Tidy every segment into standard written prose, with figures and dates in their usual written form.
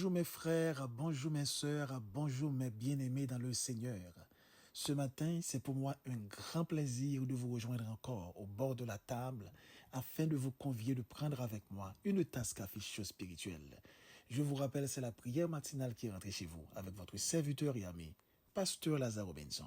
Bonjour mes frères, bonjour mes sœurs, bonjour mes bien-aimés dans le Seigneur. Ce matin, c'est pour moi un grand plaisir de vous rejoindre encore au bord de la table afin de vous convier de prendre avec moi une tasse café chaud spirituelle. Je vous rappelle, c'est la prière matinale qui est rentrée chez vous avec votre serviteur et ami, Pasteur Lazare Robinson.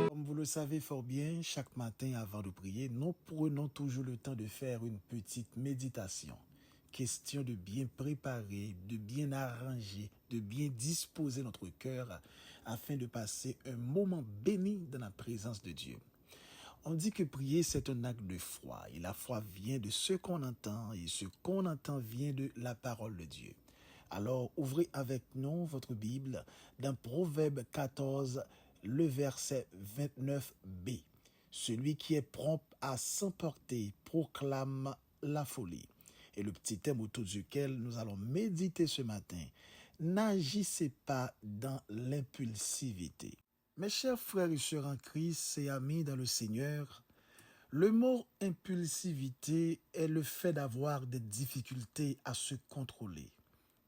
Comme vous le savez fort bien, chaque matin avant de prier, nous prenons toujours le temps de faire une petite méditation. Question de bien préparer, de bien arranger, de bien disposer notre cœur afin de passer un moment béni dans la présence de Dieu. On dit que prier, c'est un acte de foi. Et la foi vient de ce qu'on entend. Et ce qu'on entend vient de la parole de Dieu. Alors, ouvrez avec nous votre Bible dans Proverbe 14, le verset 29b. Celui qui est prompt à s'emporter proclame la folie. Et le petit thème autour duquel nous allons méditer ce matin, n'agissez pas dans l'impulsivité. Mes chers frères et sœurs en Christ et amis dans le Seigneur, le mot impulsivité est le fait d'avoir des difficultés à se contrôler,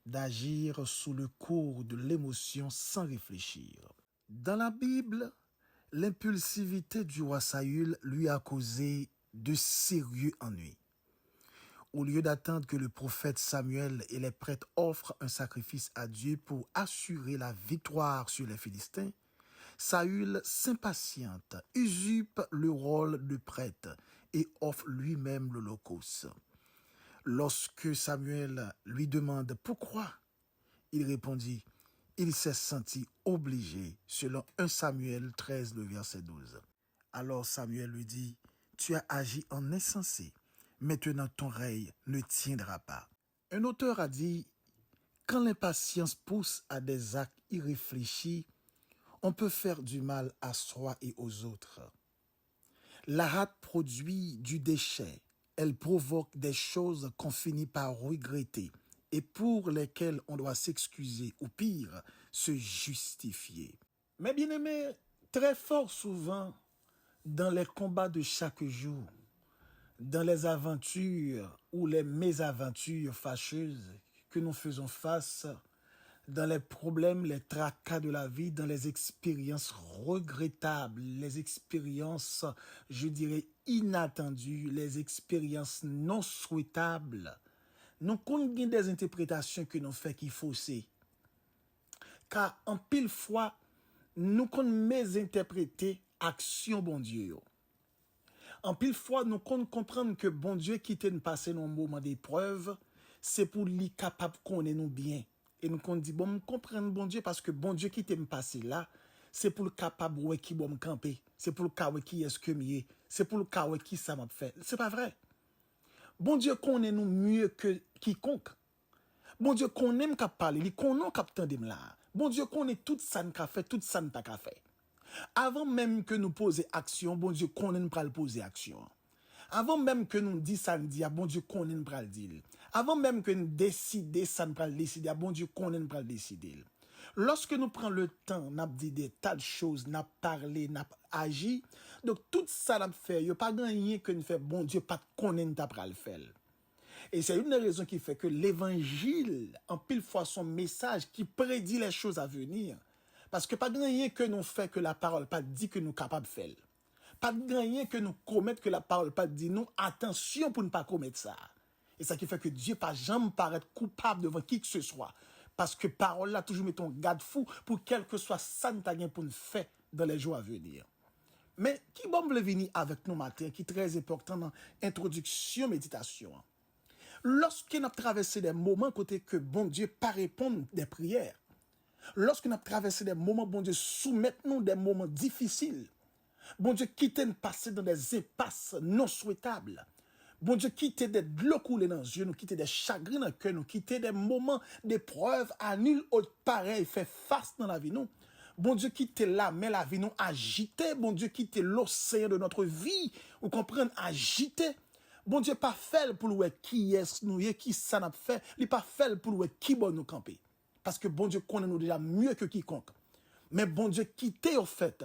d'agir sous le coup de l'émotion sans réfléchir. Dans la Bible, l'impulsivité du roi Saül lui a causé de sérieux ennuis. Au lieu d'attendre que le prophète Samuel et les prêtres offrent un sacrifice à Dieu pour assurer la victoire sur les Philistins, Saül s'impatiente, usurpe le rôle de prêtre et offre lui-même l'holocauste. Lorsque Samuel lui demande pourquoi, il répondit, il s'est senti obligé, selon 1 Samuel 13, le verset 12. Alors Samuel lui dit, tu as agi en insensé, maintenant ton règne ne tiendra pas. Un auteur a dit, quand l'impatience pousse à des actes irréfléchis, on peut faire du mal à soi et aux autres. La hâte produit du déchet. Elle provoque des choses qu'on finit par regretter et pour lesquelles on doit s'excuser ou pire, se justifier. Mais bien aimé, très fort souvent, dans les combats de chaque jour, dans les aventures ou les mésaventures fâcheuses que nous faisons face, dans les problèmes, les tracas de la vie, dans les expériences regrettables, les expériences, je dirais, inattendues, les expériences non souhaitables, nous connaissons des interprétations que nous faisons qui faussées. Car en pile fois, nous connaissons mésinterpréter action bon Dieu. En pile fois, nous comprendre que bon Dieu qui nous passer dans un moment d'épreuve, c'est pour lui capable qu'on ait nous bien. Et nous qu'on dit, bon, me comprendre bon Dieu, parce que bon Dieu qui t'aime passer là, c'est pour le capable ouais, qui bon me camper. C'est pour le cas ouais, qui est-ce que mieux. C'est pour le cas ouais, qui ça m'a fait. C'est pas vrai. Bon Dieu connaît nous mieux que quiconque. Bon Dieu connaît me cap parler, il connaît cap tande là. Bon Dieu connaît tout ça n'a fait, tout ça n'a pas fait. Avant même que nous poser action, bon Dieu connaît nous pral poser action. Avant même que nous dit ça, nous dit, bon Dieu, qu'on ne pral dire. Avant même que nous décider ça, nous pral décider, bon Dieu, qu'on ne pral décider. Lorsque nous prenons le temps, nous dit des tas de choses, nous parlé, nous agi, donc tout ça nous fait, il n'y a pas rien que nous fait, bon Dieu, pas qu'on ne pral faire. Et c'est une des raisons qui fait que l'évangile, en pile fois, son message qui prédit les choses à venir. Parce que pas rien que nous fait que la parole pas dit que nous capables de faire. Pas de rien que nous commettre que la parole pas dit nous attention pour ne pas commettre ça. Et ça qui fait que Dieu pas jamais paraître coupable devant qui que ce soit. Parce que parole là toujours met ton garde-fou pour quel que soit ça nous pour nous faire dans les jours à venir. Mais qui bon veut venir avec nous matin, qui est très important dans l'introduction méditation. Lorsque nous traversons des moments côté que bon Dieu pas répondre des prières, lorsque nous traversons des moments, bon Dieu soumet nous des moments difficiles, bon Dieu quitte nous passer dans des impasses non souhaitables, bon Dieu quitte des l'eau couler dans les yeux, nous quitte des chagrins dans le cœur, nous quitte des moments d'épreuve à nul autre pareil fait face dans la vie nous. Bon Dieu quitte la mais la vie nous agité, bon Dieu quitte l'océan de notre vie, vous comprenez, agité. Bon Dieu pas fait pour nous qui est nous, qui ça n'a fait, il pas fait pour nous qui bon nous camper. Parce que bon Dieu connaît nous déjà mieux que quiconque. Mais bon Dieu quitte au fait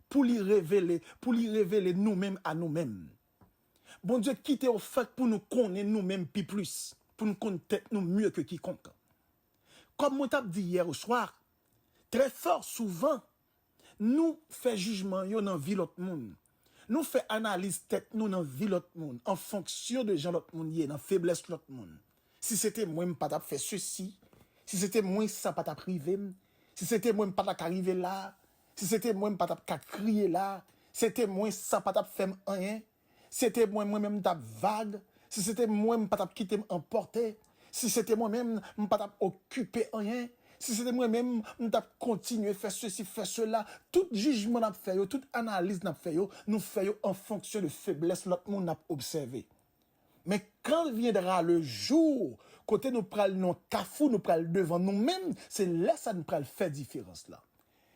pour lui révéler nous-mêmes à nous-mêmes. Bon Dieu quitte au fait pour nous connaître nous-mêmes plus, pour nous connaître nous mieux que quiconque. Comme on t'a dit hier au soir, très fort souvent, nous fait jugement yo dans vie l'autre monde. Nous fait analyse tête nous dans vie l'autre monde en fonction de gens l'autre monde dans faiblesse l'autre monde. Si c'était moi pas t'a fait ceci, si c'était moi ça pas t'a privé, si c'était moi pas t'a arrivé là, si c'était moi pas t'a crier là, c'était moi ça pas t'a fait rien, c'était moi même t'a vague, si c'était moi pas t'a quitté emporter, si c'était moi même pas t'a occupé rien. Si c'était moi-même, nous avons continué à faire ceci, faire cela, tout jugement n'a fait, toute analyse n'a fait, nous faisons en fonction de faiblesse, l'autre monde n'a observé. Mais quand viendra le jour, côté nous prenons nos cafous, nous prenons devant nous-mêmes, c'est là ça nous prenons faire différence là.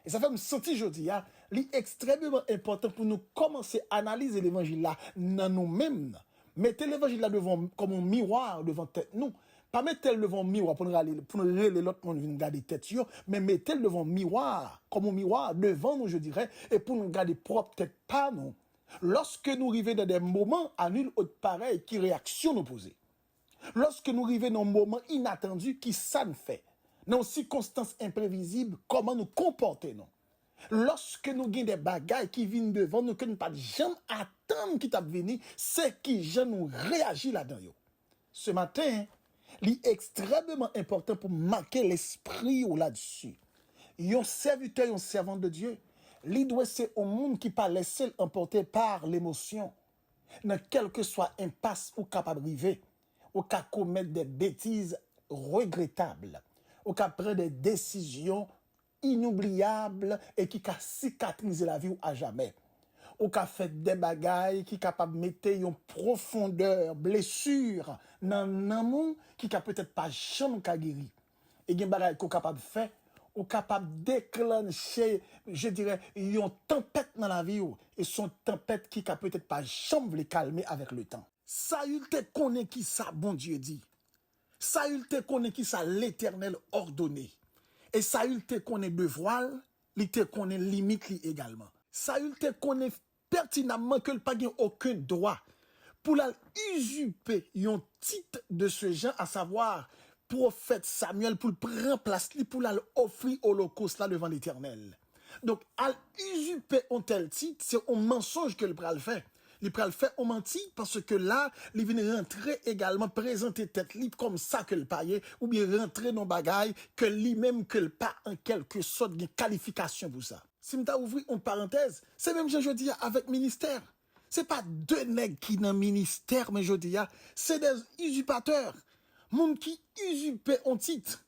Et ça fait me sentir aujourd'hui, c'est extrêmement important pour nous commencer à analyser l'évangile là dans nous-mêmes. Mettez l'évangile là devant comme un miroir devant tête nous. Pas mettre le devant miroir pour nous reler l'autre monde venir garder tête mais mettez le devant miroir comme un miroir devant nous je dirais et pour nous garder propre tête pas nous. Lorsque nous arrivons dans des moments à nul autre pareil qui réaction nous poser. Lorsque nous arrivons dans un moment inattendu qui ça nous fait. Dans circonstances imprévisibles comment nous comporter non. Lorsque nous avons des bagailles qui viennent devant nous que nous pas jamais attendre qui t'a venir, c'est qui je nous réagit là-dedans. Ce matin, c'est extrêmement important pour marquer l'esprit ou là-dessus. Un serviteur, un servant de Dieu, il doit être au monde qui pas laisser emporter par l'émotion. Dans quel que soit impasse ou capable de arriver, ou qu'à commettre des bêtises regrettables, ou qu'à prendre des décisions inoubliables et qui ca cicatriser la vie ou à jamais. Ou qu'a fait des bagailles qui capable de mettre une profondeur, blessure dans l'amour qui ca peut-être pas jamais guéri. Et gen bagaille qu'on capable faire ou capable déclencher, je dirais, une tempête dans la vie et son tempête qui ca peut-être pas jamais le calmer avec le temps. Ça il te connaît qui ça bon Dieu dit. Ça il te connaît qui ça l'Éternel ordonné. Et ça il te connaît devoir, il te connaît limite li également. Ça il te connaît pertinemment que le pas aucun droit pour la usurper un titre de ce genre, à savoir prophète Samuel pour prendre place pour la offrir holocauste là devant l'Éternel. Donc à usurper un tel titre, c'est un mensonge que le pral fait. Il pral fait on menti parce que là, il vient rentrer également présenter tête libre comme ça que le paye ou bien rentrer dans bagaille que lui-même que le pas en quelque sorte de qualification pour ça. Si m'ta ouvri une parenthèse, c'est même je dis avec ministère. C'est pas deux nègres qui dans ministère mais je dis c'est des usurpateurs. Moun qui usurpe un titre.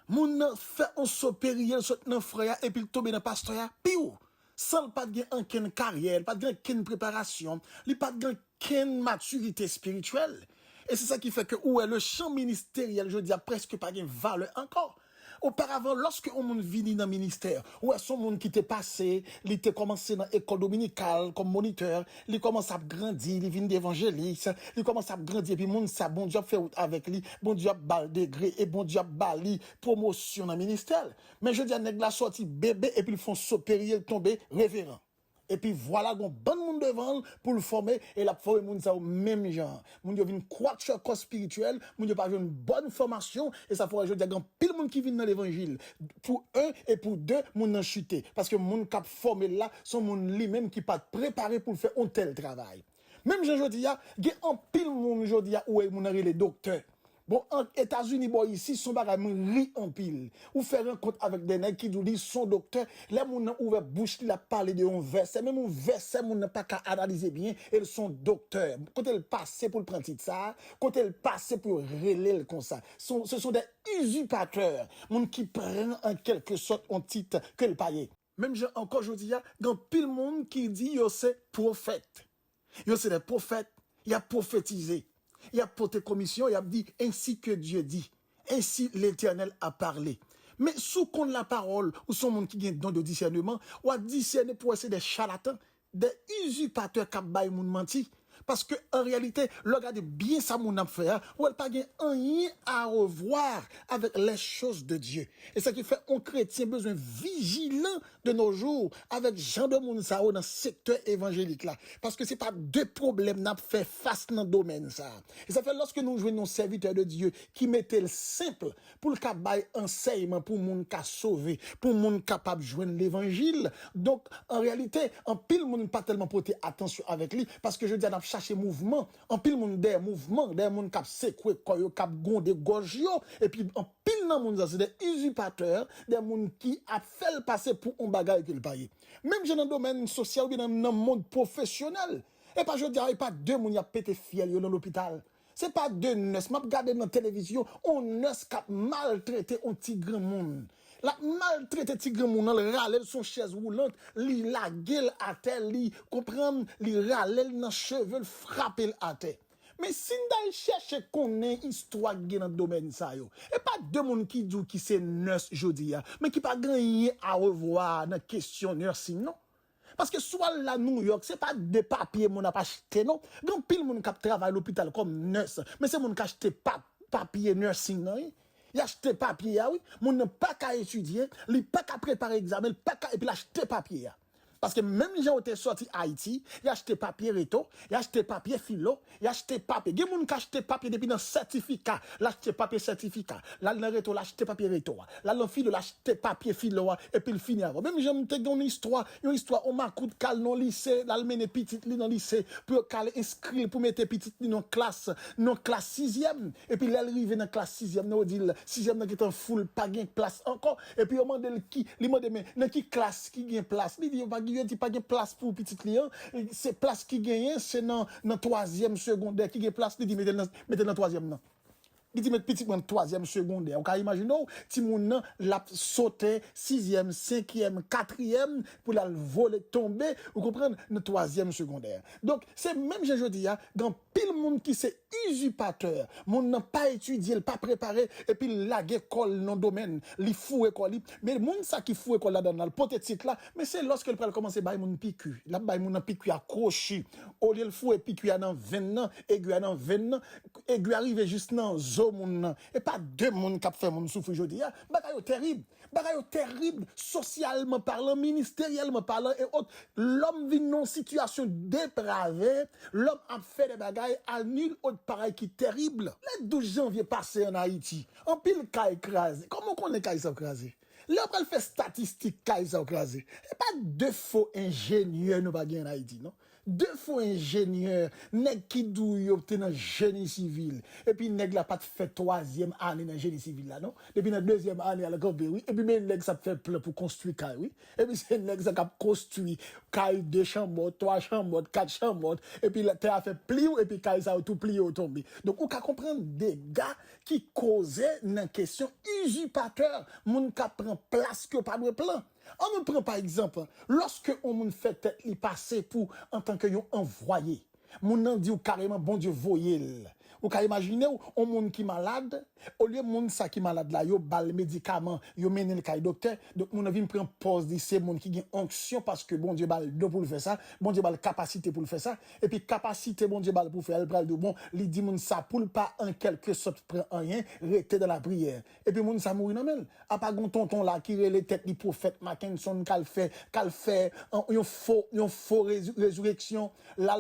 Moun fait un saut périlleux saut dans frère et puis tomber dans pasteur piou. Sans pas de aucune carrière, pas de aucune préparation, il pas de aucune maturité spirituelle. Et c'est ça qui fait que où est le champ ministériel, je dis, a presque pas de valeur encore. Auparavant, lorsque on monde vini dans le ministère, ou est son monde qui t'est passé, il était commencé dans l'école dominicale comme moniteur, il commence à grandir, il vient d'évangéliste, il commence à grandir, puis monde ça, bon Dieu fait avec lui, bon Dieu bal degré, et bon Dieu bali promotion dans le ministère. Mais je dis à nèg la sorti bébé, et puis ils font supérieur tomber révérend. Et puis voilà, bon bon monde devant pour le former et la former monde ça au même genre. Moun yo vinn croître corps spirituel, moun yo pas une bonne formation et ça pourrait je dire grand pile monde qui vient dans l'évangile. Pour un et pour deux, moun nan chuté parce que moun cap formé là, son moun lui-même qui pas préparé pour faire un tel travail. Même je dis il y a un pile monde jodi où moun les docteurs. Bon, en États-Unis, bon, ici, son bagage ri en pile. Ou faire rencontre avec des nègres qui nous disent son docteur, les moun ouvert bouche, il a parlé de un verset, même un verset, moun n'a pas qu'à analyser bien, et son docteur. Quand elle passe pour le prendre ça, quand elle passe pour relayer comme ça. Ce sont des usurpateurs, moun qui prennent en quelque sorte un titre que le paye. Même encore, je dis, il y a pile monde qui dit, yo c'est prophète. Yo c'est des prophètes, il a prophétisé. Il a porté commission, il a dit, ainsi que Dieu dit, ainsi l'Éternel a parlé. Mais sous compte la parole, ou son monde qui a don de discernement, ou a discerné pour essayer des charlatans, des usurpateurs qui ont menti. Parce que, en réalité, regardez bien ça, mon affaire, ou elle pas rien à revoir avec les choses de Dieu. Et ça qui fait, un chrétien besoin vigilant de nos jours avec Jean de Mounsao dans le secteur évangélique là. Parce que c'est pas deux problèmes n'a fait face dans le domaine ça. Et ça fait lorsque nous jouons nos serviteurs de Dieu qui mettaient le simple pour le cabaye enseignement pour monde qui sauvé, pour monde capable de joindre l'évangile. Donc, en réalité, en pile monde pas tellement porter attention avec lui parce que je dis chercher mouvement en pile monde des mouvements des monde cap secouer koyo cap gonde gorge yo et puis en pile nan monde ça c'est des usurpateurs des monde qui a fait le passer pour un bagage qu'il paye même dans le domaine social ou bien dans le monde professionnel et pas je dis pas deux monde y a pété fiel dans l'hôpital c'est pas deux nurses m'a regarder dans télévision on nurse cap maltraité un petit grand monde. La maltraité petit grand moun nan râle son chaise roulante, li la gueule à terre, li comprendre, li râle dans cheveux, frapper à terre. Mais si nous cherche connaît histoire dans le domaine ça yo, et pas deux moun qui dit qui c'est nurse jodi a, mais qui pas gagné à revoir dans question nursing non. Parce que soit la New York, c'est pas des papiers mon a pas acheté non. Grand pile moun qui travaille à l'hôpital comme nurse, mais c'est moun qui acheté papier nursing non. Il a acheté papier, oui. Moun n'a pas qu'à étudier, il pas qu'à préparer examen, pas qu'à, et puis il a acheté papier. Parce que même les gens ont été sortis Haïti, il a acheté papier réto, il a acheté papier philo, il a acheté papier. Il y a des gens qui ont acheté papier depuis dans certificat, il a acheté papier certificat. Là, dans réto, il a acheté papier réto. Là, dans philo, il a acheté papier philo, et puis il finit avant. Même j'aime te une histoire, on m'a coup de cal dans le lycée, là, il mène petite li dans le lycée, pour cal inscrire, pour mettre petite li dans classe 6e. Et puis, là, il arrive dans classe 6e, nous dit, 6e, qui est en full, pas gain place encore. Et puis, on demande qui, il demande, mais, dans qui classe qui gagne place? Il dit, il dit pas de place pour petit client, c'est place qui gagne, c'est dans 3e secondaire qui gagne place, il dit mettez dans 3e non. Il dit mettre petit dans 3e secondaire. On peut imaginer ti moun la sauter 6e, 5e, 4e pour la voler tomber, vous comprenez, dans 3e secondaire. Donc c'est même je dis dans pile monde qui c'est usurpateur, moun n'a pas étudié, pas préparé et puis la école dans domaine, li fou école, mais moun ça qui fou école là dans le peut-être là, mais c'est lorsque le pral commencer bail moun picu. Là bail moun picu accroché. Au lieu le fou et picu dans 20 ans, aiguille dans 20 ans, aiguille arrive juste dans moun et pas deux moun qui fait moun souffrir aujourd'hui bagaille terrible socialement parlant ministériellement parlant et autres l'homme vit dans une situation dépravée l'homme a fait des bagailles à nul autre pareil qui terrible le 12 janvier passé en Haïti en pile cas écrasé comment qu'on est cas écrasé là on fait statistique cas écrasé et pas deux faux ingénieurs nous pas en Haïti non deux faux ingénieurs nèg qui dou yo obtenant génie civil et puis nèg la pas fait 3e année dans génie civil là non depuis la 2e année à la Gambie oui et puis mais nèg ça fait plein pour construire caille oui et puis c'est nèg ça cap construit caille 2 chambres 3 chambres 4 chambres et puis la terre a fait pli et puis caille ça tout plié au tombé donc on ka comprendre des gars qui causaient une question usurpateur moun ka prend place que pas de plan. On me prend par exemple, lorsque on me fait tête li passer pour en tant que yon envoyé. Moun nan dit ou carrément bon Dieu voyez. Ou ka imaginer on monde qui malade, au lieu monde ça qui malade là yo bal médicament, yo mène le kay docteur, donc moun vinn prend pause dit c'est monde qui gen onction parce que bon Dieu bal do pour le faire ça, bon Dieu bal capacité pour le faire ça et puis capacité bon Dieu bal pour faire le bral de bon, li dit moun ça pour pas en quelque sorte prend rien, rester dans la prière. Et puis moun ça mourir nan men. A pas gon tonton là qui relè tête li prophète Mackinson qu'al fait yon faux résurrection là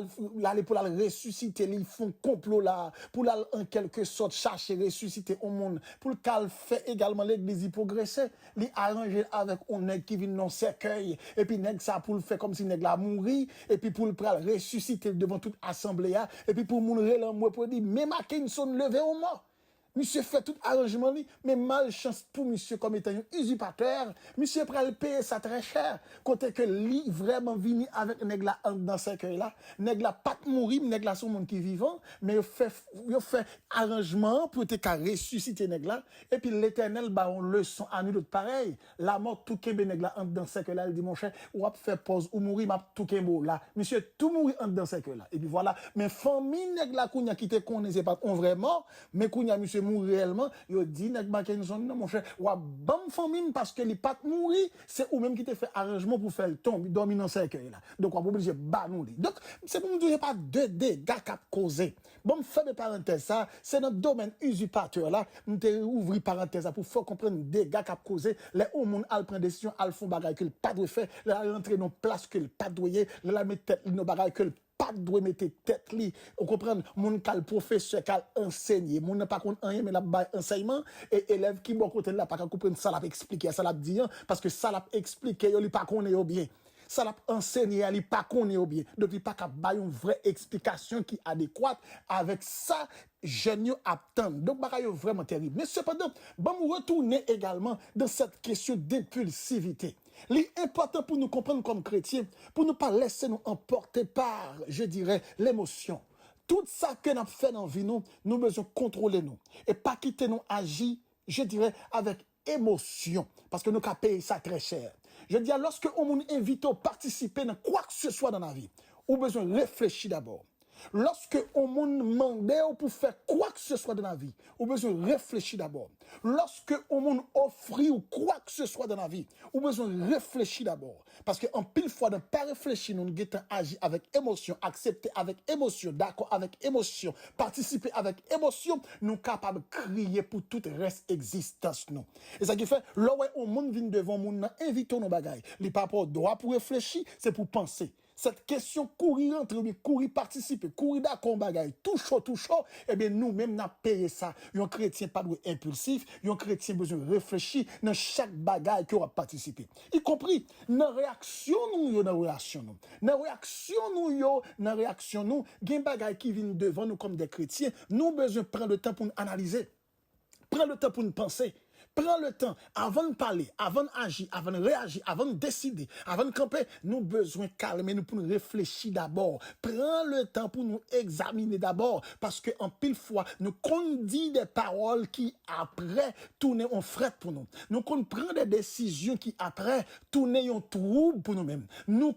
pour la ressusciter, ils font complot là pour la en quelque sorte chercher ressusciter au monde pour qu'elle fait également l'église progresser, li arranger avec on nèg qui vient dans cercueil et puis nèg ça pour le faire comme si nèg la mourir et puis pour le ressusciter devant toute assemblée et puis pour moun relan moi pour dire mais Mackinson levé au mort. Monsieur fait tout arrangement, mais malchance pour monsieur comme étant un usurpateur. Monsieur pral payer ça très cher. Côté que lui vraiment vini avec nèg la dans ce cercueil là. Nèg la pas mourir, nèg la son monde qui vivant, mais il fait arrangement pour te ressusciter nèg la. Et puis l'éternel ba on leçon à nous d'autres pareil. La mort tout kembe nèg la dans ce cercueil là, il dit mon cher, ou a fait pause ou mourir m'a tout kembe là. Monsieur tout mourir dans ce cercueil là. Et puis voilà, mais famille nèg la kounya qui te connaissait pas on vraiment, mais kounya monsieur mourir réellement, yo dit nèg ba Kenson non mon cher, ou a bon famille parce que li pas mourir, c'est ou même qui te fait arrangement pour faire le tomber dormir dans cercueil là. Donc on obligé ba nous. Donc c'est pour nous dire pas de dégâts cap causer. Bon fait de parenthèse ça, c'est notre domaine usurpateur là, nous te ouvrir parenthèse pour faire comprendre dégâts cap causer, les au monde al prend décision, al font bagay que pas doit faire, la rentrer dans place que pas doyer, la mettre tête nos bagay que pas doit mettre tête li on comprend mon cal professeur cal enseigner mon n'a pas connait rien mais la bail enseignement et élève qui bon côté là pas comprendre ça l'a expliquer ça l'a dire parce que ça l'a expliquer yo li pas connait bien ça l'a enseigné li pas connait bien donc il pas capable bail une vraie explication qui adéquate avec ça jeune yo attend donc bagay yo vraiment terrible mais cependant bon retourner également dans cette question d'impulsivité. L'important pour nous comprendre comme chrétiens, pour ne pas laisser nous emporter par, je dirais, l'émotion. Tout ça que nous fait dans la vie, nous besoin contrôler nous. Et pas quitter nous agir, je dirais, avec émotion. Parce que nous avons payé ça très cher. Je dis, lorsque on nous invite à participer dans quoi que ce soit dans la vie, on a besoin de réfléchir d'abord. Lorsque on m'a demandé pour faire quoi que ce soit dans la vie, on a besoin de réfléchir d'abord. Lorsque on m'a offert ou quoi que ce soit dans la vie, on a besoin de réfléchir d'abord. Parce qu'en pile fois, de ne pas réfléchir, nous avons agi avec émotion, accepter avec émotion, d'accord avec émotion, participer avec émotion, nous sommes capables de crier pour toute reste existence. Nous. Et ça qui fait, là où on monde vient devant nous, invitons nos bagailles. Les papas droit pour réfléchir, c'est pour penser. Cette question courir entre nous, courir participer, courir d'accord bagaille, tout chaud, eh bien nous-mêmes n'a payé ça. Un chrétien pas doué impulsif, un chrétien besoin de réfléchir dans chaque bagaille qui aura participé. Y compris dans réaction nous dans réaction nous. Dans réaction nous dans réaction nous, gen bagaille qui viennent devant nous comme des chrétiens, nous besoin prendre le temps pour nous analyser. Prends le temps pour nous penser. Prends le temps, avant de parler, avant d'agir, avant de réagir, avant de décider, avant de camper, nous besoin de calmer, nous pour nous réfléchir d'abord. Prends le temps pour nous examiner d'abord, parce que en pile fois, nous dit des paroles qui après tournent en fret pour nous. Nous prenons des décisions qui après tournent en trouble pour nous-mêmes. Nous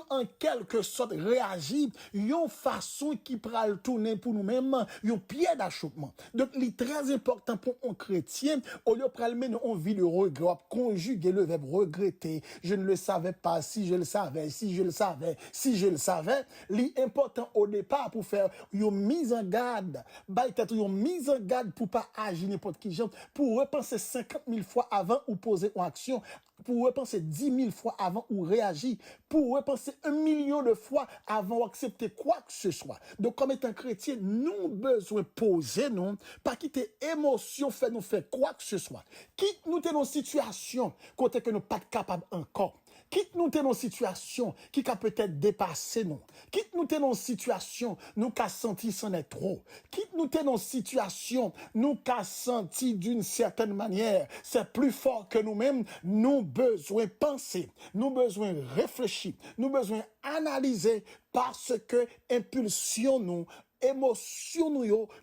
en quelque sorte réagir, une façon qui pral tourner pour nous-mêmes, un pied d'achoppement. Donc, il est très important pour un chrétien, au lieu de on vit le regret, conjuguer le verbe regretter. Je ne le savais pas, si je le savais, si je le savais, si je le savais. L'important au départ pour faire une mise en garde, peut-être une mise en garde pour pas agir n'importe qui genre, pour repenser 50 000 fois avant ou poser une action, pour repenser 10 000 fois avant ou réagir, pour repenser 1 million de fois avant d'accepter quoi que ce soit. Donc, comme étant chrétien, nous besoin poser, non, pas quitter émotion, fait nous faire quoi que ce soit. Quitte nous dans une situation, côté que nous pas capable encore. Quitte nous dans une situation qui a peut-être dépassé nous. Quitte nous dans une situation, nous qu'a senti c'en est trop. Quitte nous dans une situation, nous qu'a senti d'une certaine manière, c'est plus fort que nous-mêmes, nous besoin penser, nous besoin réfléchir, nous besoin analyser parce que impulsion nous, émotion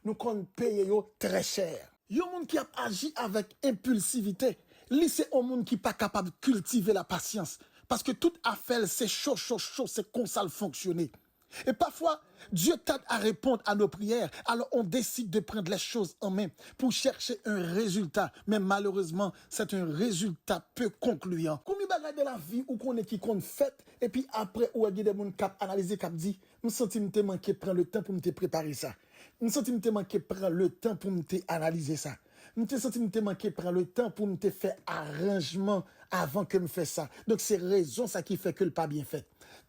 nous qu'on paye très cher. Yon monde qui a agi avec impulsivité, lui c'est un monde qui pas capable de cultiver la patience parce que toute affaire c'est chaud, c'est comme ça le fonctionner. Et parfois, Dieu t'aide à répondre à nos prières, alors on décide de prendre les choses en main pour chercher un résultat. Mais malheureusement, c'est un résultat peu concluant. Combien de bagages de la vie où qu'on est qui compte fait, et puis après, où il y a des gens qui analysent, qui dit, je sens que je manqué prendre le temps pour me préparer ça. Je sens que je manqué prendre le temps pour me analyser ça. Je sens que je manqué prendre le temps pour me faire arrangement avant que me fasse ça. Donc c'est raison ça qui fait que le pas bien fait.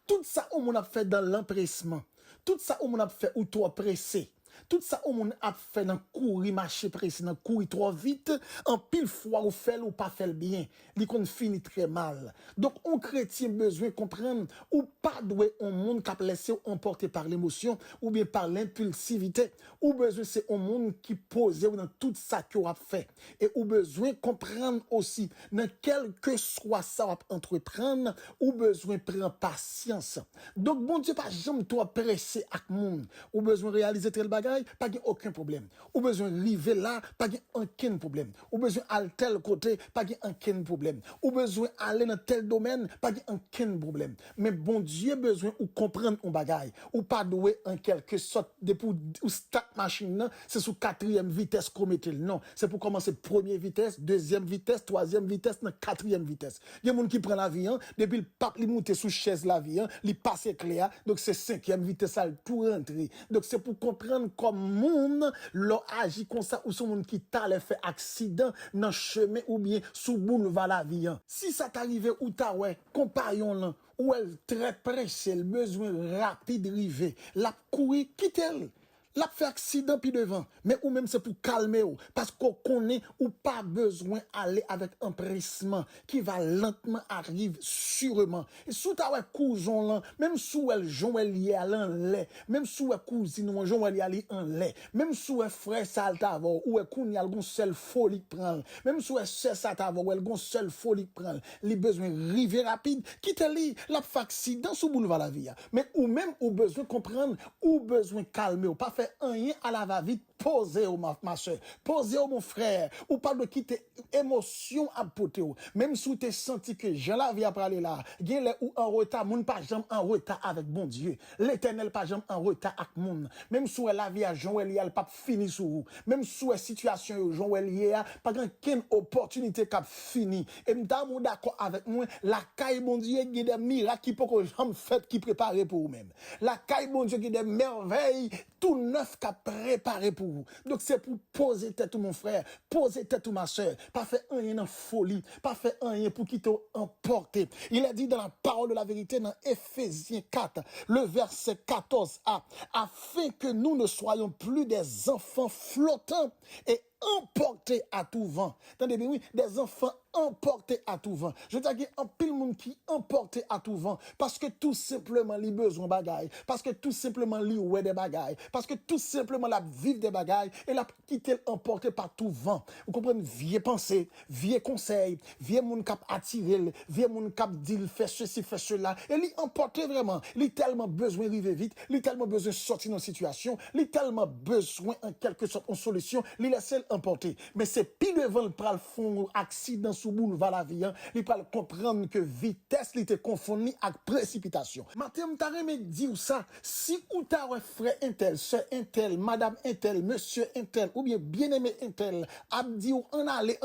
Tout ça, on a fait dans l'empressement. Tout ça, on a fait ou trop pressé. Tout ça, au monde a fait dans courir, marcher pressé, dans courir trop vite, en pile fois ou fait ou pas fait bien. Li qu'on finit très mal. Donc, on chrétien besoin de comprendre ou pas doué un monde qui a laissé emporter par l'émotion ou bien par l'impulsivité. Ou besoin c'est un monde qui pose dans tout ça qu'on a fait. Et ou besoin comprendre aussi dans quel que soit ça va entreprendre, ou besoin prendre patience. Donc, bon Dieu, pas jamais toi pressé avec monde. Ou besoin réaliser tel bagage, pas aucun problème. Ou besoin arriver là, pas aucun problème. Ou besoin aller tel côté, pas aucun problème. Ou besoin aller dans tel domaine, pas aucun problème. Mais bon Dieu besoin ou comprendre un bagage, ou pas doué en quelque sorte de pour ou start machine, c'est sous quatrième vitesse qu'on mette. Non, c'est pour commencer première vitesse, deuxième vitesse, troisième vitesse, quatrième vitesse. Il y a des gens qui prennent l'avion, depuis le pape, il monte sous chaise l'avion, il passe clair, donc c'est cinquième vitesse, ça tout rentrer. Donc c'est pour comprendre comme monde, l'on agit comme ça, ou son monde qui t'a fait accident dans le chemin ou bien sous boulevard l'avion. Si ça t'arrive ou t'as ouais, compagnon là, ou elle très pressée, le besoin rapide rivé, la courir, quitte elle. La fait accident puis devant, mais ou même c'est pour calmer ou, parce qu'on connaît ou pas besoin aller avec empressement qui va lentement arriver sûrement. Et sous ta ouais cousin là, même sous elle Joël y a lait, même sous elle cousine ou Joël y a en lait, même sous elle frère ça t'avoir ou elle koun y a gon seul folie prendre, même sous elle sœur ça t'avoir ou elle gon seul folie prendre, les besoins river rapide, qui te li la fait accident sous boulevard la vie. Mais ou même ou besoin comprendre ou besoin calmer ou pas faire rien à la va-vite, posez au ma soeur, posez au mon frère, ou pas de quitter émotion à poter. Même si tu senti que je la vie après aller là, gen ou en retard, moun pas jamais en retard avec bon Dieu. L'éternel pas jamais en retard avec moun. Même si la vie à Joël y a pas fini sur vous. Même si la situation Joël y a pas grand opportunité qu'a fini. Et m'damou d'accord avec moi, la caille bon Dieu qui des miracles qui peut jamais fait qui préparé pour vous-même. La caille bon Dieu qui des merveilles tout neuf qu'a préparé pour vous. Donc c'est pour poser tête tout mon frère, poser tête tout ma soeur, pas faire rien en folie, pas faire rien pour qui t'emporter. Il a dit dans la parole de la vérité dans Éphésiens 4, le verset 14a, afin que nous ne soyons plus des enfants flottants et emportés à tout vent. Attendez bien, oui, des enfants emportés à tout vent. Je veux dire, un pile monde qui emporté à tout vent, parce que tout simplement, les besoin bagaille, parce que tout simplement, les ouais des bagailles, parce que tout simplement, la vive des bagailles, et la quitté emporté par tout vent. Vous comprenez, vieux pensée, vieux conseil, vieux monde cap attiré, vieux monde cap dit, fait ceci, fait cela, et les emporté vraiment, les tellement besoin d'arriver vite, les tellement besoin de sortir dans une situation, les tellement besoin en quelque sorte en solution, les laisser emporter. Mais c'est pile devant le pral fond accident sous boulevard la vie, il peut comprendre que vitesse il était confondu avec précipitation. Matin m'ta remet dire ça, si ou ta frère intel, sœur intel, madame intel, monsieur intel ou bien-aimé intel, a dit ou en aller,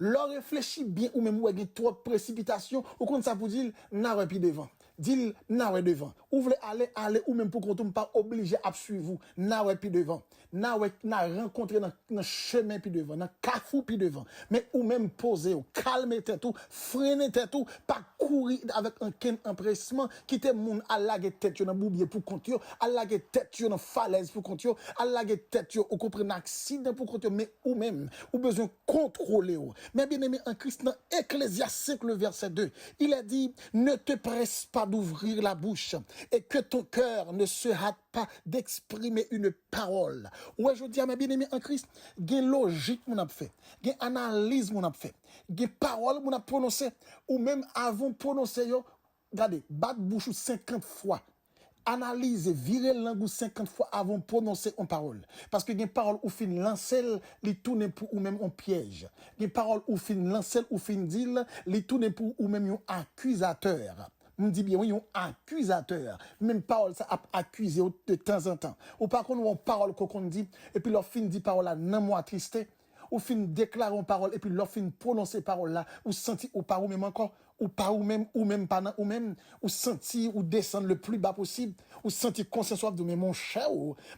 leur réfléchit bien ou même ou il y a trop de précipitation ou comme ça vous dire n'a puis devant. Dis n'a devant. Ou voulez aller ou même pour qu'on tombe pas obligé à suivre vous, n'a puis devant. N'a rencontré dans chemin puis devant, dans cafou puis devant. Mais ou même poser ou calmer tête ou freiner tête ou pas courir avec un empressement quitter moun à laguer tête dans boubier pour compte yo, à laguer tête dans falaise pour compte yo, à laguer tête ou comprendre accident pour compte mais ou même ou besoin contrôler ou. Mais bien aimé en Christ dans Ecclésiaste 5 le verset 2, il a dit ne te presse pas d'ouvrir la bouche et que ton cœur ne se hâte pas d'exprimer une parole. Ouais, je dis à mes bien-aimés en Christ, gen logique mon a fait, gen analyse mon a fait, gen parole mon a prononcé ou même avant prononcer yo, regardez, bat bouche 50 fois. Analyse, virer langue 50 fois avant de prononcer une parole. Parce que une parole ou fin lancer, li tourne pour ou même un piège. Une parole ou fin lancer ou fin dire, li tourne pour ou même un accusateur. On dit bien, oui, un accusateur. Même parole, ça a accusé de temps en temps. Ou par contre, on parole qu'on dit, et puis leur fin dit parole là, non moi triste, ou fin déclarer une parole, et puis leur fin prononcer parole là, ou senti ou par ou même encore, ou pas ou même pas ou même ou sentir ou descendre le plus bas possible, ou sentir consensuel de mais mon cher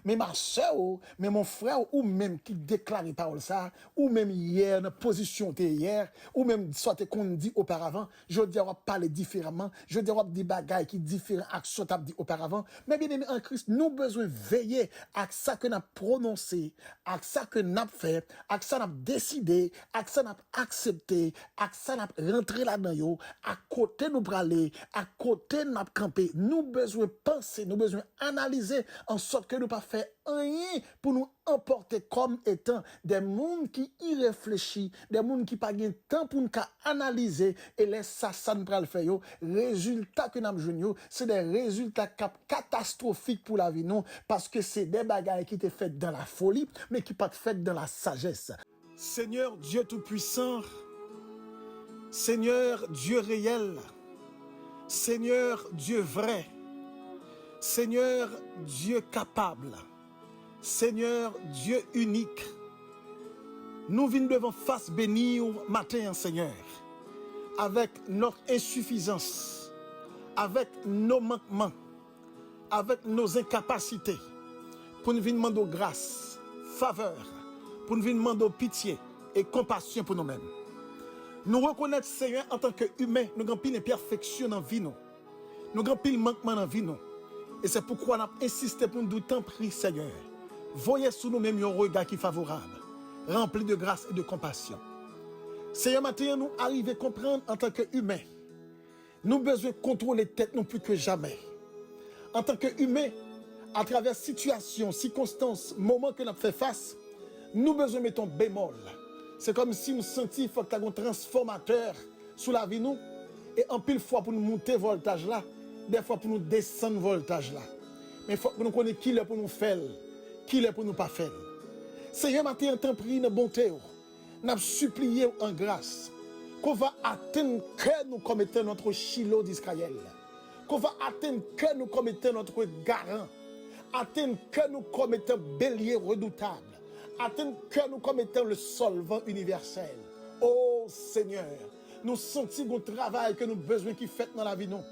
mais ma soeur mais mon frère ou même qui déclare parole ça ou même hier dans position t'es hier ou même soit qu'on dit auparavant, je dis on va parler différemment, je dis on va dire bagaille qui différent action t'a dit auparavant, mais bien aimé en Christ, nous besoin veiller à ça que n'a prononcé, à ça que n'a fait, à ça n'a décidé, à ça n'a accepté, à ça n'a rentré là-dedans yo, à côté nous praler, à côté n'a camper, nous besoin penser, nous besoin analyser en sorte que nous pas faire rien pour nous emporter comme étant des mondes qui y réfléchissent, des mondes qui pas gain temps pour nous analyser et laisse ça nous pral faire yo, résultat que nous joignons, c'est des résultats catastrophiques pour la vie non parce que c'est des bagailles qui étaient faites dans la folie mais qui pas faites dans la sagesse. Seigneur Dieu tout-puissant, Seigneur Dieu réel, Seigneur Dieu vrai, Seigneur Dieu capable, Seigneur Dieu unique, nous venons devant face bénie au matin, Seigneur, avec notre insuffisance, avec nos manquements, avec nos incapacités, pour nous venir demander grâce, faveur, pour nous venir demander pitié et compassion pour nous-mêmes. Nous reconnaître, Seigneur, en tant qu'humains, nous avons pile imperfection dans la vie, nous avons pile manquement dans la vie, et c'est pourquoi nous avons insisté pour nous t'en prier, Seigneur. Voyez sous nous-mêmes un regard qui est favorable, rempli de grâce et de compassion. Seigneur, maintenant, nous arrivons à comprendre en tant qu'humains, nous avons besoin de contrôler tête non plus que jamais. En tant qu'humains, à travers situations, circonstances, moments que nous avons fait face, nous avons besoin de mettre un bémol. C'est comme si nous sentions qu'il faut que nous ayons un transformateur sous la vie nous, et en pile fois pour nous monter voltage là, des fois pour nous descendre voltage là. Mais il faut que nous connaissions qui est pour nous faire, qui est pour nous pas faire. Seigneur, matin, en temps pris, dans bonté, nous avons supplié en grâce qu'on va atteindre que nous comme étant notre Shiloh d'Israël, qu'on va atteindre que nous comme étant notre garant, atteindre que nous comme étant bélier redoutable, atteindre que nous comme étant le solvant universel. Oh Seigneur, nous sentons un travail que nous avons besoin qui fait dans la vie nous.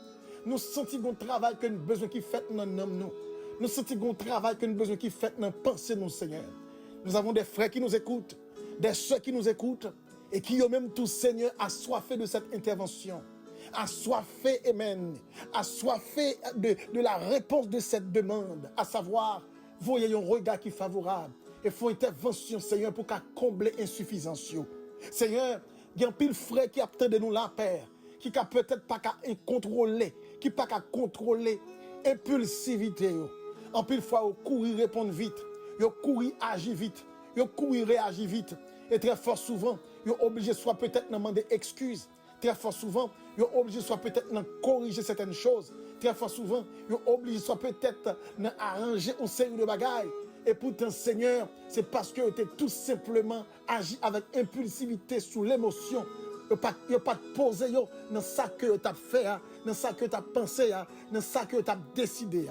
Nous sentons un travail que nous avons besoin qui fait dans nos nous. Nous sentons un travail que nous avons besoin qui fait dans nos pensées nous, Seigneur. Nous avons des frères qui nous écoutent, des soeurs qui nous écoutent, et qui ont même tout, Seigneur, assoiffé de cette intervention. Assoiffé, amen. Assoiffé de la réponse de cette demande, à savoir, voyez un regard qui est favorable, et font intervention, Seigneur, pour qu'à combler insuffisance. Seigneur, il y a un pile frère qui attend de nous la paix, qui n'a peut-être pas qu'à contrôler, qui pas qu'à contrôler impulsivité. En pile fois, au courir répondre vite, au courir agir vite, au courir réagir vite. Et très fort souvent, ils sont obligés soit peut-être de demander excuses. Très fort souvent, ils sont obligés soit peut-être de corriger certaines choses. Très fort souvent, ils sont obligés soit peut-être d'arranger une série de bagailles. Et pourtant, Seigneur, c'est parce que tu as tout simplement agi avec impulsivité sous l'émotion. Il n'y a pas de poser dans ça que tu as fait, dans ça que tu as pensé, dans ça que tu as décidé.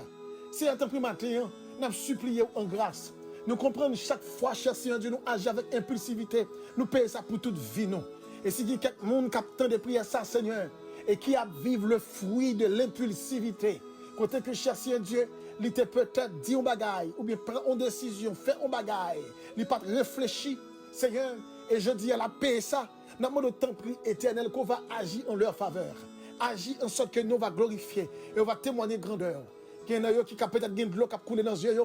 C'est un temps matin, nous avons supplié en grâce. Nous comprenons chaque fois, cher Seigneur Dieu, nous agissons avec impulsivité. Nous payons ça pour toute vie, non. Et si il y a quelqu'un qui a tant de prières ça, Seigneur, et qui a vécu le fruit de l'impulsivité, côté que, cher Seigneur Dieu, il t'a peut-être dit un bagaille, ou bien prend une décision, fait un bagaille, il n'a pas réfléchi, Seigneur, et je dis à la paix ça, dans le temps pris éternel, qu'on va agir en leur faveur. Agir en sorte que nous va glorifier, et on va témoigner grandeur. Il y en a qui a peut-être de l'eau qui a coulé dans les yeux,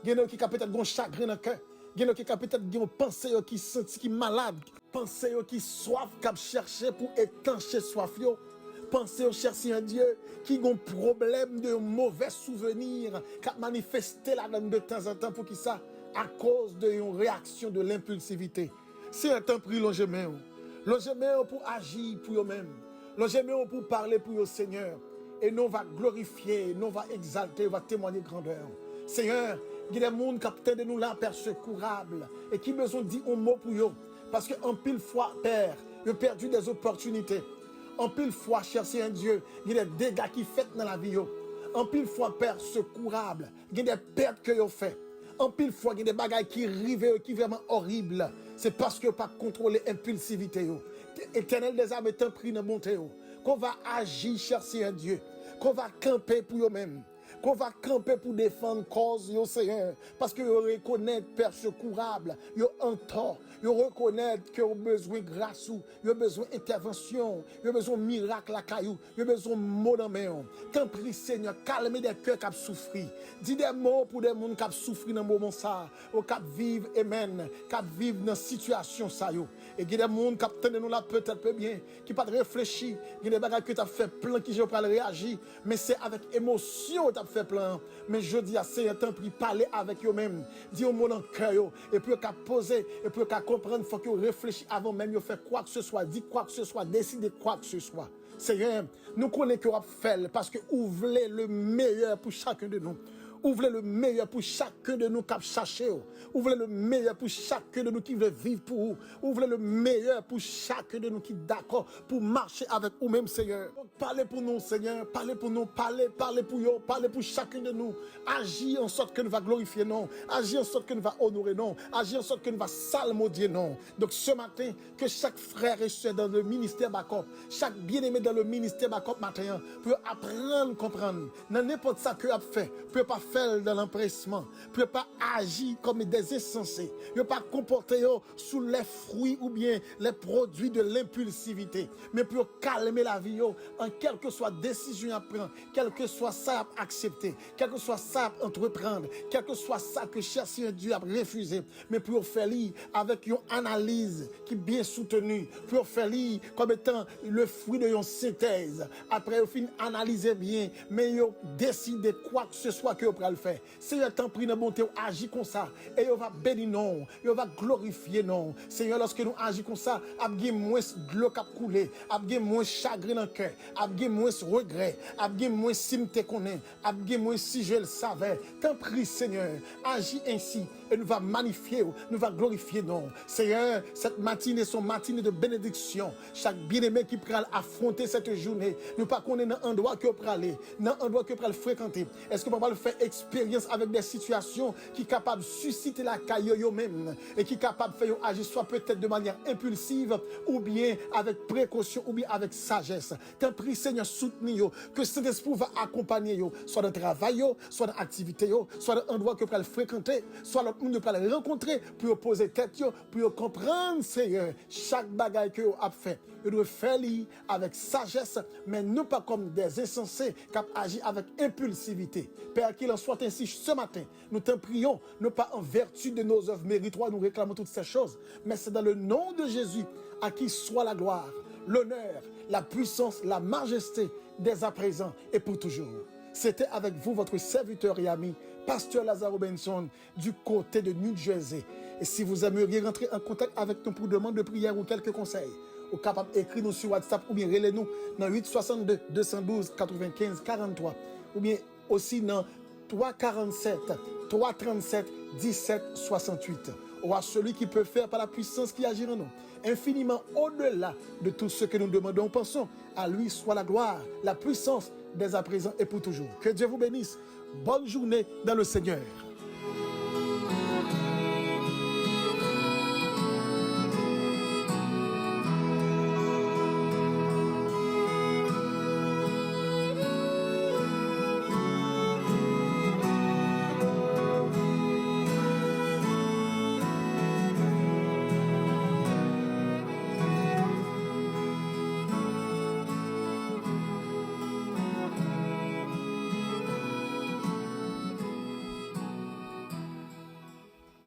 il y en a qui a peut-être un chagrin dans le cœur, il y en a qui a peut-être une pensée qui senti qui malade, pensée qui soif, qui a cherché pour étancher soif. Pensez au cher Seigneur Dieu qui ont un problème de mauvais souvenirs qui a manifesté là de temps en temps pour qui ça à cause d'une réaction de l'impulsivité. C'est un temps pris longement pour agir pour eux-mêmes, longement pour parler pour le Seigneur et nous va glorifier, nous va exalter, va témoigner grandeur. Seigneur, il y a des gens qui attendent de nous là Père secourable et qui besoin de dire un mot pour eux parce qu'en pile fois Père, ils ont perdu des opportunités. En pile fois, cher Seigneur Dieu, il y a des dégâts qui fait dans la vie. En pile fois, Père secourable, il y a des pertes que vous faites. En pile fois, il y a des bagailles qui arrivent, qui sont vraiment horribles. C'est parce que vous n'avez pas contrôlé l'impulsivité. Éternel des âmes est un prix de monter. qu'on va agir, cher Seigneur Dieu, qu'on va camper pour eux-mêmes, qu'on va camper pour défendre cause, yo Seigneur, parce que vous reconnaissez Père secourable, vous entend, vous reconnaissez que vous avez besoin de grâce, vous avez besoin d'intervention, vous avez besoin de miracle la caillou, vous avez besoin de mots dans main. T'en prie Seigneur, calmez des cœurs qui ont souffert. Dis des mots pour des gens qui ont souffert dans le moment ça, qui vivent, amen, qui vivent dans cette situation ça yo. Et il y a des gens qui attendent nous là peut-être peu bien, qui pas réfléchir, il y a des gens qui ont fait plein qui ont pas réagir, mais c'est avec émotion que tu as fait plein. Mais je dis à Seigneur, t'en prie, parler avec eux-mêmes, dis au monde en cœur, et puis qu'à poser, et puis qu'à comprendre, il faut qu'ils réfléchissent avant même de faire quoi que ce soit, dire quoi que ce soit, décider quoi que ce soit. Seigneur, nous connaissons que vous fait parce que vous voulez le meilleur pour chacun de nous. Vous voulez le meilleur pour chacun de nous qui cherché. Vous voulez le meilleur pour chacun de nous qui veut vivre pour vous. Vous voulez le meilleur pour chacun de nous qui est d'accord pour marcher avec vous-même, Seigneur. Donc, parlez pour nous, Seigneur. Parlez pour nous. Parlez pour vous. Parlez pour chacun de nous. Agis en sorte que nous va glorifier, non. Agis en sorte que nous va honorer, non. Agis en sorte que nous va salmodier, non. Donc, ce matin, que chaque frère et sœur dans le ministère Backup, chaque bien-aimé dans le ministère Backup matin, peut apprendre, comprendre. Dans n'importe ça que vous avez fait, peut pas faire dans l'empressement, peut pas agir comme des insensés, peut pas comporter sous les fruits ou bien les produits de l'impulsivité, mais pour calmer la vie en quelle que soit décision à prendre, quel que soit ça à accepter, quel que soit ça à entreprendre, quel que soit ça que chercher Dieu a refusé, mais pour faire lire avec une analyse qui est bien soutenue, pour faire lire comme étant le fruit de une synthèse. Après au fin analyser bien, mais décider quoi que ce soit que vous le faire. Seigneur, t'en prie dans bonté, agis comme ça. Et on va bénir non. Et on va glorifier non. Seigneur, lorsque nous agissons comme ça, il y a moins de l'eau qui a coulé, il y a moins de chagrin dans le cœur, il y a moins de regret, il y a moins si je te connais, il y a moins si je le savais. T'en prie, Seigneur, agis ainsi. Et nous va magnifier, nous va glorifier non. Seigneur, cette matinée, son matinée de bénédiction. Chaque bien-aimé qui pourra affronter cette journée, nous pas qu'on est dans un endroit que pour aller, dans un endroit que pour fréquenter. Est-ce que on va le faire expérience avec des situations qui sont capables de susciter la caille eux-mêmes et qui sont capables de faire agir soit peut-être de manière impulsive ou bien avec précaution ou bien avec sagesse. T'en prie, Seigneur, soutenir que cet esprit va accompagner soit dans le travail, soit dans l'activité, soit dans l'endroit que pour fréquenter, soit dans nous ne pas les rencontrer pour poser tête, pour comprendre, Seigneur, chaque bagaille que vous avez fait. Vous devez faire avec sagesse, mais non pas comme des insensés qui agissent avec impulsivité. Père, qu'il en soit ainsi ce matin. Nous t'en prions, non pas en vertu de nos œuvres méritoires, nous réclamons toutes ces choses, mais c'est dans le nom de Jésus à qui soit la gloire, l'honneur, la puissance, la majesté, dès à présent et pour toujours. C'était avec vous, votre serviteur et ami, Pasteur Lazaro Benson, du côté de New Jersey. Et si vous aimeriez rentrer en contact avec nous pour demande de prière ou quelques conseils, vous êtes capable d'écrire nous sur WhatsApp ou bien relez-nous dans 862 212 95 43 ou bien aussi dans 347 337 17 68. Ou à celui qui peut faire par la puissance qui agit en nous, infiniment au-delà de tout ce que nous demandons, pensons, à lui soit la gloire, la puissance, dès à présent et pour toujours. Que Dieu vous bénisse. Bonne journée dans le Seigneur.